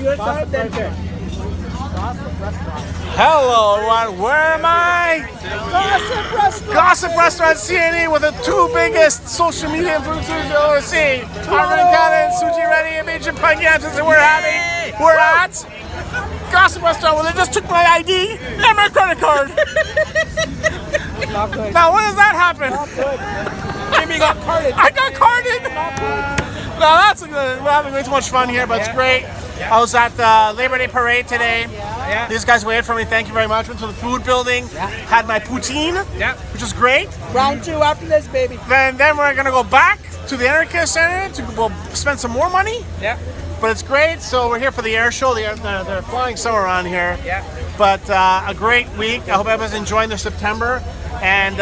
USA, then check. Hello, everyone. Where am I? Gossip Restaurant. Gossip Restaurant CNE with the two biggest social media influencers you'll ever see. Arvin and Kevin, Suji Reddy, and Major Pagiamtzis, and we're at Gossip Restaurant where they just took my ID and my credit card. Not good. Now, when does that happen? Not good. Jimmy got carded. I got carded. Not good. No, that's good. We're having way too much fun here, but it's great. I was at the Labor Day Parade today. Yeah. These guys waited for me. Thank you very much. Went to the food building. Had my poutine, which was great. Round 2 after this, baby. Then we're gonna go back to the Anarchist Center to go spend some more money. Yeah. But it's great. So we're here for the air show. They're flying somewhere around here. Yeah. But a great week. I hope everyone's enjoying their September. And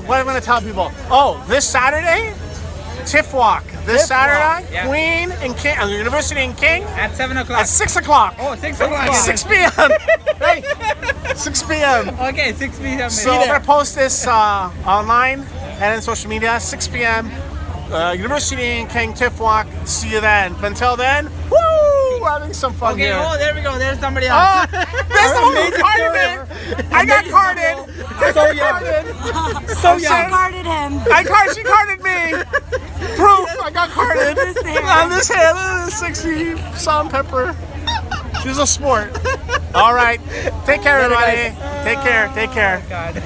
what am I gonna tell people? Oh, this Saturday, TIFF Walk. This Saturday, yeah. Queen and King, University and King. At 7 o'clock. At 6 o'clock. Oh, 6 o'clock. 6 p.m. Hey, 6 p.m. Okay, 6 p.m. So I'm gonna post this online and in social media. 6 p.m. University and King TIFF Walk. See you then. But until then, woo! We're having some fun Okay, here. oh, there we go. There's somebody else. There's the one who carded me. I got carded. So young. So young. I carded him. She carded me. Proof. I got carded. This hair. On this hair. Look at this 60 salt and pepper. She's a sport. All right. Take care, everybody. Take care. Take care. God.